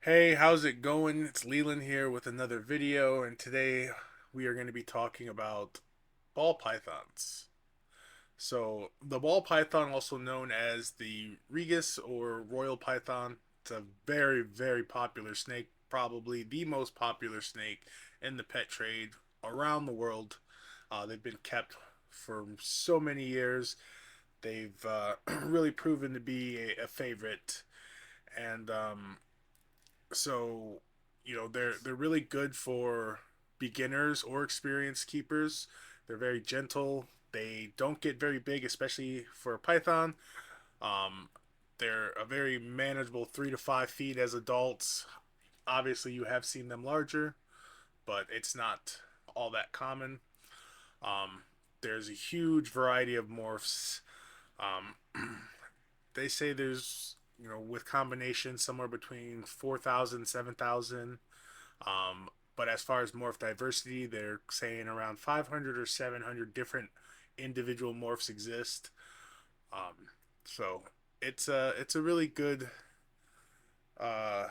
Hey, how's it going? It's Leland here with another video, and today we are going to be talking about ball pythons. So, the ball python, also known as the Regus or royal python, it's a very, very popular snake, probably the most popular snake in the pet trade around the world. They've been kept for so many years. They've really proven to be a favorite, and so they're really good for beginners or experienced keepers. They're very gentle. They don't get very big, especially for a python. um, they're a very manageable 3 to 5 feet as adults. Obviously you have seen them larger, but it's not all that common. um, there's a huge variety of morphs. um, they say there's, with combinations, somewhere between 4,000 7,000. But as far as morph diversity, they're saying around 500 or 700 different individual morphs exist. Um, so it's a really good uh,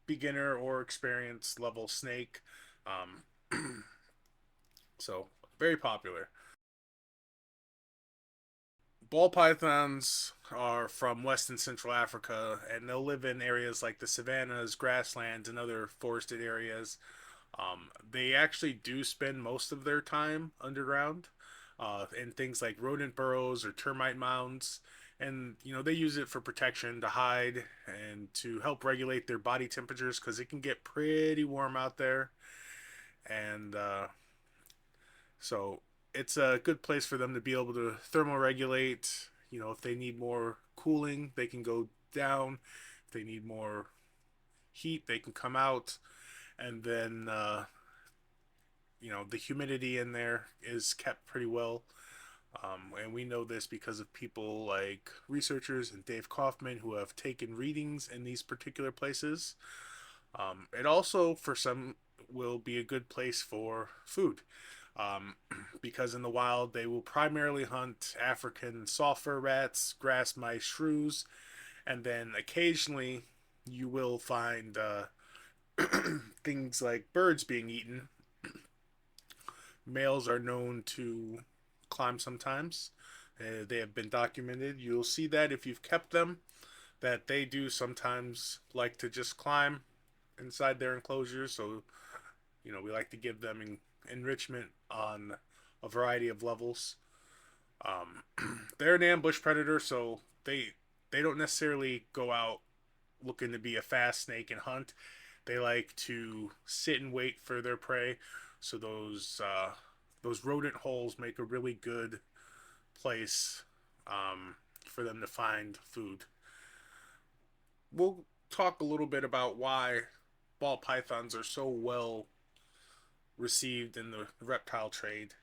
beginner or experienced level snake. Um, so very popular. Ball pythons are from West and Central Africa, and they'll live in areas like the savannas, grasslands, and other forested areas. They actually do spend most of their time underground, in things like rodent burrows or termite mounds. And, they use it for protection, to hide, and to help regulate their body temperatures because it can get pretty warm out there. And so it's a good place for them to be able to thermoregulate. If they need more cooling, they can go down. If they need more heat, they can come out. And then the humidity in there is kept pretty well. And we know this because of people like researchers and Dave Kaufman who have taken readings in these particular places. It also, for some, will be a good place for food, um, because in the wild they will primarily hunt African sulfur rats, grass mice, shrews, and then occasionally you will find things like birds being eaten. Males are known to climb sometimes. They have been documented. You'll see that if you've kept them, that they do sometimes like to just climb inside their enclosures. So, we like to give them enrichment on a variety of levels. They're an ambush predator, so they don't necessarily go out looking to be a fast snake and hunt. They like to sit and wait for their prey. So those rodent holes make a really good place, for them to find food. We'll talk a little bit about why ball pythons are so well received in the reptile trade.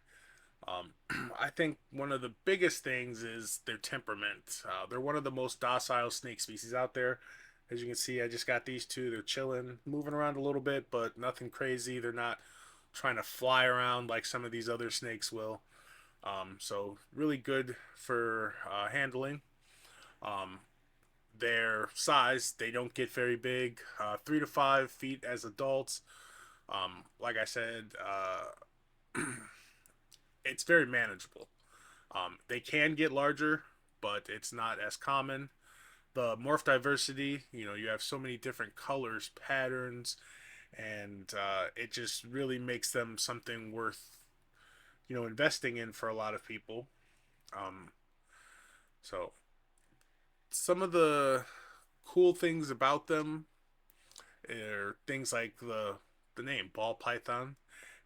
Um, I think one of the biggest things is their temperament. They're one of the most docile snake species out there. As you can see, I just got these two. They're chilling, moving around a little bit, but nothing crazy. They're not trying to fly around like some of these other snakes will. So really good for handling. Um, their size, they don't get very big. 3 to 5 feet as adults. Like I said, it's very manageable. They can get larger, but it's not as common. The morph diversity, you have so many different colors, patterns, and it just really makes them something worth, investing in for a lot of people. Um, so some of the cool things about them are things like the name ball python.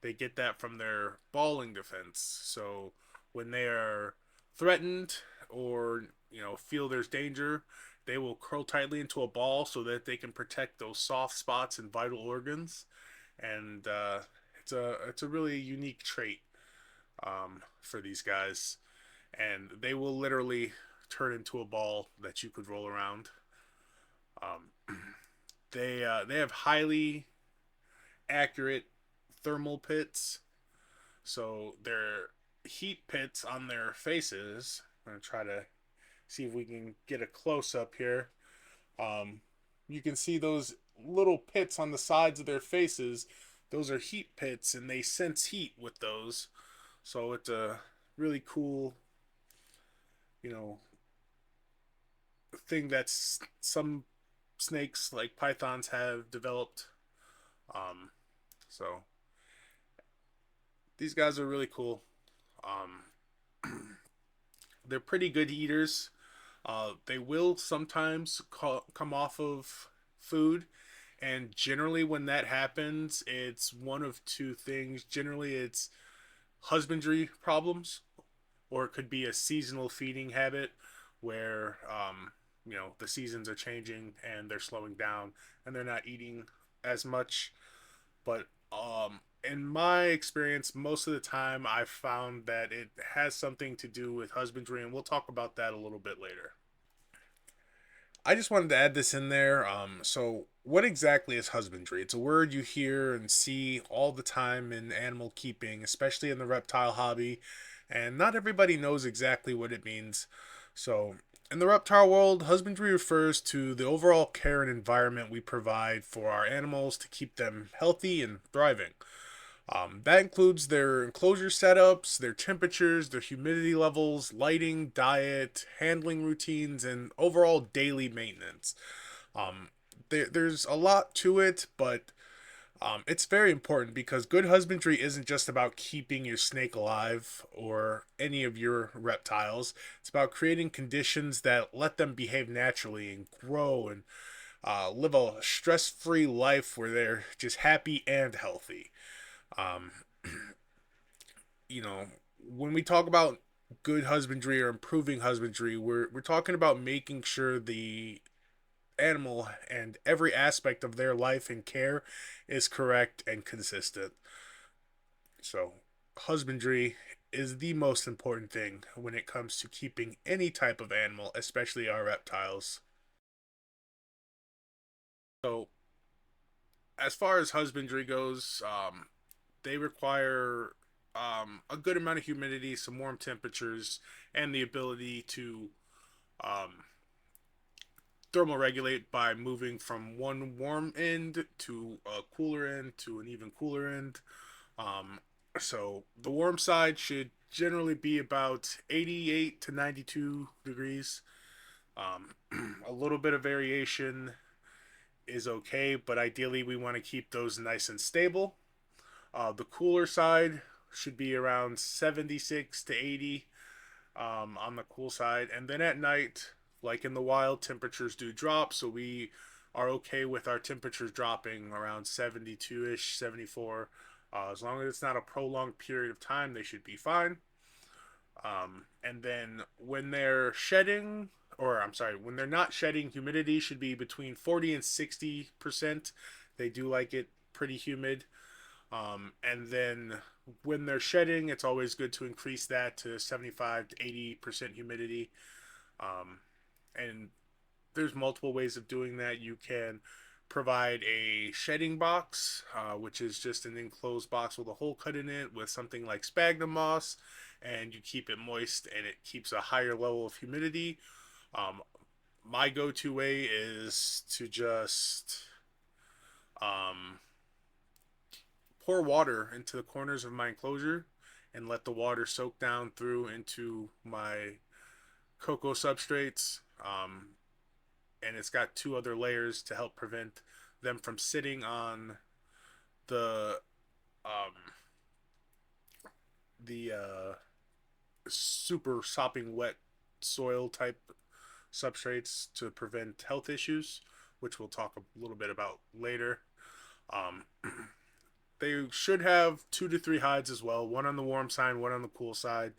They get that from their balling defense. So when they are threatened or feel there's danger, they will curl tightly into a ball so that they can protect those soft spots and vital organs. And it's a really unique trait, for these guys. And they will literally turn into a ball that you could roll around. Um, they have highly accurate thermal pits. So their heat pits on their faces. I'm gonna try to see if we can get a close up here. Um, you can see those. little pits on the sides of their faces. Those are heat pits, and they sense heat with those. So it's a really cool, you know, thing that some snakes like pythons have developed. Um, so these guys are really cool. They're pretty good eaters. They will sometimes come off of food, and generally, when that happens, it's one of two things. Generally, it's husbandry problems, or it could be a seasonal feeding habit where the seasons are changing and they're slowing down and they're not eating as much. But in my experience, most of the time I've found that it has something to do with husbandry, and we'll talk about that a little bit later. I just wanted to add this in there. So, what exactly is husbandry? It's a word you hear and see all the time in animal keeping, especially in the reptile hobby, and not everybody knows exactly what it means. So, in the reptile world, husbandry refers to the overall care and environment we provide for our animals to keep them healthy and thriving. That includes their enclosure setups, their temperatures, their humidity levels, lighting, diet, handling routines, and overall daily maintenance. Um, there's a lot to it, but it's very important because good husbandry isn't just about keeping your snake alive or any of your reptiles. It's about creating conditions that let them behave naturally and grow and live a stress free life where they're just happy and healthy. Um, you know, when we talk about good husbandry or improving husbandry, we're talking about making sure the animal and every aspect of their life and care is correct and consistent. So, husbandry is the most important thing when it comes to keeping any type of animal, especially our reptiles. So, as far as husbandry goes, they require a good amount of humidity, some warm temperatures, and the ability to um, thermoregulate by moving from one warm end to a cooler end to an even cooler end. Um, so the warm side should generally be about 88 to 92 degrees. A little bit of variation is okay, but ideally we want to keep those nice and stable. The cooler side should be around 76 to 80 on the cool side. And then at night, like in the wild, temperatures do drop. So we are okay with our temperatures dropping around 72 ish, 74. As long as it's not a prolonged period of time, they should be fine. And then when they're shedding, or I'm sorry, when they're not shedding, humidity should be between 40 and 60%. They do like it pretty humid. And then when they're shedding, it's always good to increase that to 75 to 80% humidity. Um, and there's multiple ways of doing that. You can provide a shedding box, which is just an enclosed box with a hole cut in it with something like sphagnum moss, and you keep it moist and it keeps a higher level of humidity. Um, my go to way is to just um, pour water into the corners of my enclosure and let the water soak down through into my cocoa substrates. And it's got two other layers to help prevent them from sitting on the um, the super sopping wet soil type substrates to prevent health issues, which we'll talk a little bit about later. Um, they should have 2 to 3 hides as well, one on the warm side, one on the cool side.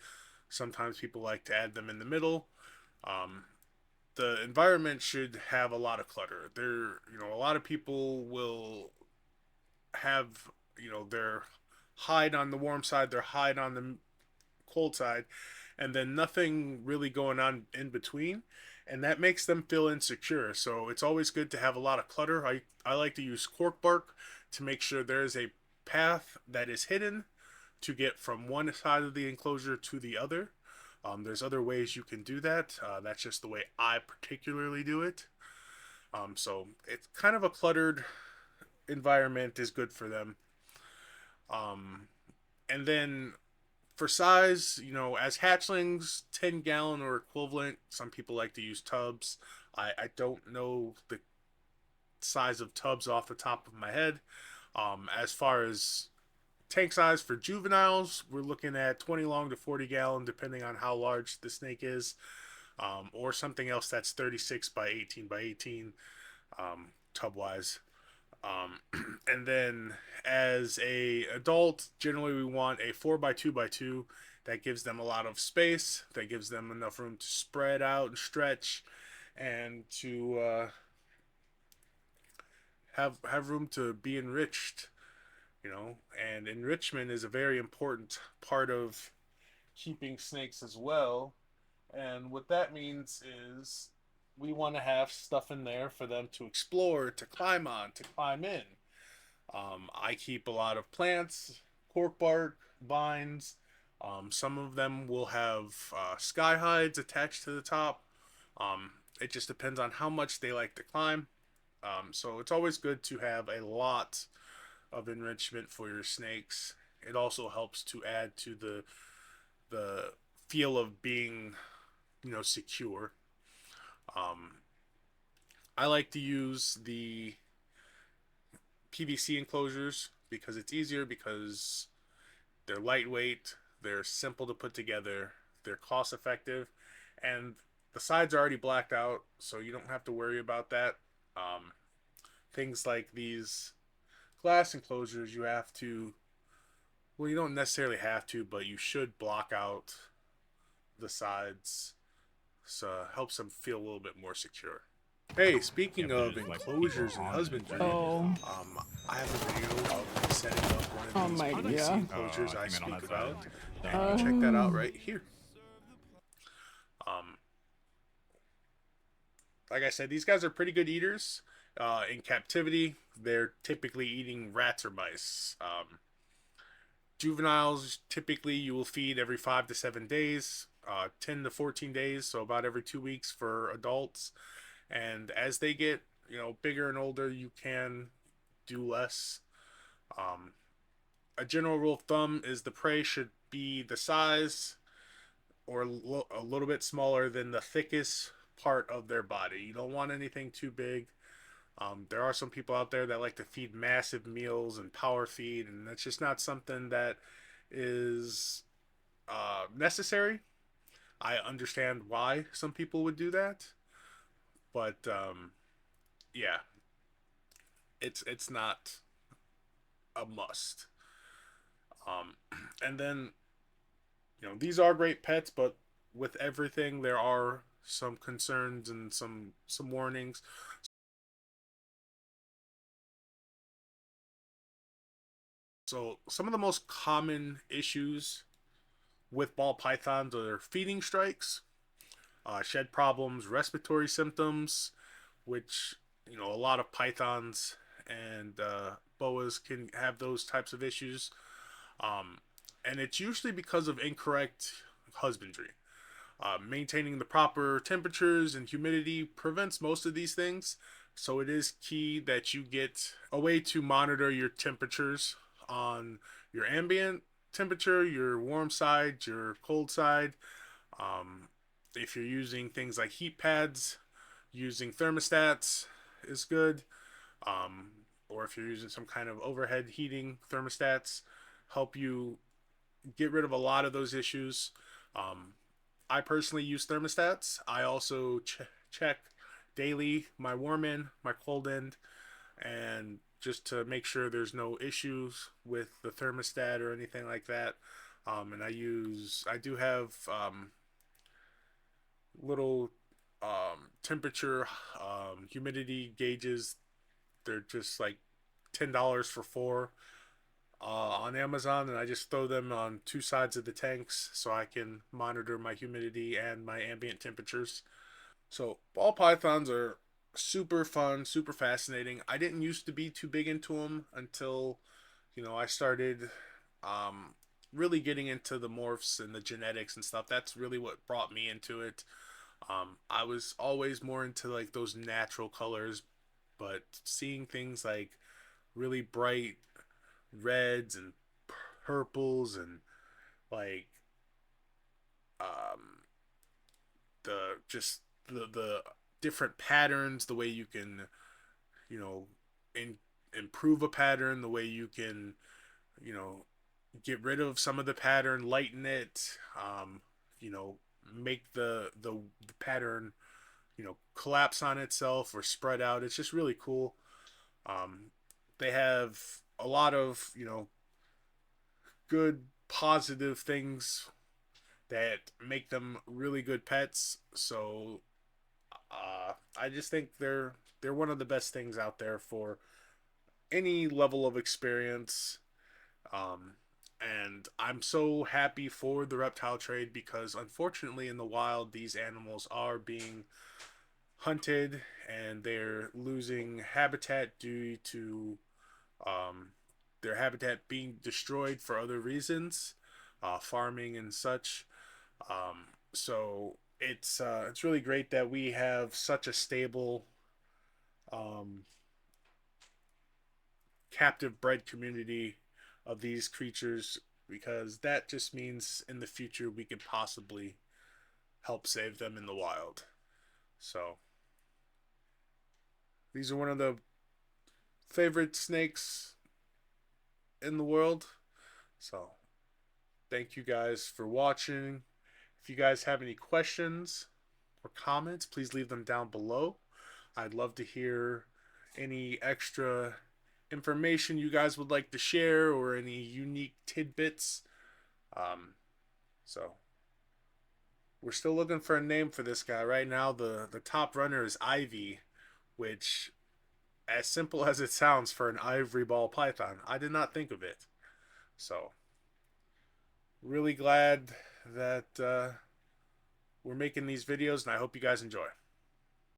Sometimes people like to add them in the middle. Um, the environment should have a lot of clutter. A lot of people will have, their hide on the warm side, their hide on the cold side, and then nothing really going on in between. And that makes them feel insecure. So it's always good to have a lot of clutter. I like to use cork bark to make sure there is a path that is hidden to get from one side of the enclosure to the other. There's other ways you can do that. That's just the way I particularly do it. So it's kind of a cluttered environment is good for them. Um, and then for size, as hatchlings, 10-gallon or equivalent. Some people like to use tubs. I don't know the size of tubs off the top of my head. As far as tank size for juveniles, we're looking at 20 long to 40-gallon, depending on how large the snake is, or something else that's 36 by 18 by 18, tub wise. And then as a adult, generally we want a 4 by 2 by 2 that gives them a lot of space, that gives them enough room to spread out and stretch, and to have room to be enriched. And enrichment is a very important part of keeping snakes as well. And what that means is we want to have stuff in there for them to explore, to climb on, to climb in. I keep a lot of plants, cork bark, vines. Some of them will have sky hides attached to the top. It just depends on how much they like to climb. So it's always good to have a lot of enrichment for your snakes. It also helps to add to the feel of being, secure. Um, I like to use the PVC enclosures because it's easier, because they're lightweight, they're simple to put together, they're cost effective, and the sides are already blacked out, so you don't have to worry about that. Um, Things like these glass enclosures, you have to, well, you don't necessarily have to, but you should block out the sides, so it helps them feel a little bit more secure. Hey, Yeah, speaking but of there's like people enclosures and on it husbandry, playing and Oh, stuff. I have a video of me setting up one of oh these my, PVC yeah. Oh, enclosures I I think meant on speak that side. about, and you can Okay. check that out Um, right here. Um, like I said, these guys are pretty good eaters. In captivity, they're typically eating rats or mice. Juveniles, typically you will feed every 5 to 7 days, 10 to 14 days, so about every 2 weeks for adults. And as they get, bigger and older, you can do less. Um, a general rule of thumb is the prey should be the size or a little bit smaller than the thickest part of their body. You don't want anything too big. There are some people out there that like to feed massive meals and power feed, and that's just not something that is necessary. I understand why some people would do that, but yeah, it's not a must. Um, and then these are great pets, but with everything there are some concerns and some warnings. So some of the most common issues with ball pythons are feeding strikes, shed problems, respiratory symptoms, which a lot of pythons and boas can have those types of issues. Um, and it's usually because of incorrect husbandry. Maintaining the proper temperatures and humidity prevents most of these things. So it is key that you get a way to monitor your temperatures on your ambient temperature, your warm side, your cold side. Um, if you're using things like heat pads, using thermostats is good. Um, or if you're using some kind of overhead heating, thermostats help you get rid of a lot of those issues. Um, I personally use thermostats. I also check daily my warm end, my cold end, and just to make sure there's no issues with the thermostat or anything like that. And I do have little temperature, humidity gauges. They're just like $10 for four on Amazon, and I just throw them on two sides of the tanks so I can monitor my humidity and my ambient temperatures. So ball pythons are super fun, super fascinating. I didn't used to be too big into them until I started um, really getting into the morphs and the genetics and stuff. That's really what brought me into it. I was always more into like those natural colors, but seeing things like really bright reds and purples and like um, the just the different patterns, the way you can you know in, improve a pattern, the way you can you know get rid of some of the pattern, lighten it, you know make the pattern collapse on itself or spread out. It's just really cool. Um, they have a lot of good positive things that make them really good pets. So I just think they're one of the best things out there for any level of experience. Um, and I'm so happy for the reptile trade because unfortunately in the wild these animals are being hunted and they're losing habitat due to um, their habitat being destroyed for other reasons, farming and such. So it's really great that we have such a stable um, captive bred community of these creatures because that just means in the future we could possibly help save them in the wild. So these are one of the favorite snakes in the world. So thank you guys for watching. If you guys have any questions or comments, please leave them down below. I'd love to hear any extra information you guys would like to share or any unique tidbits. Um, so we're still looking for a name for this guy. Right now, the top runner is Ivy, which, as simple as it sounds for an ivory ball python, I did not think of it. So really glad that we're making these videos, and I hope you guys enjoy.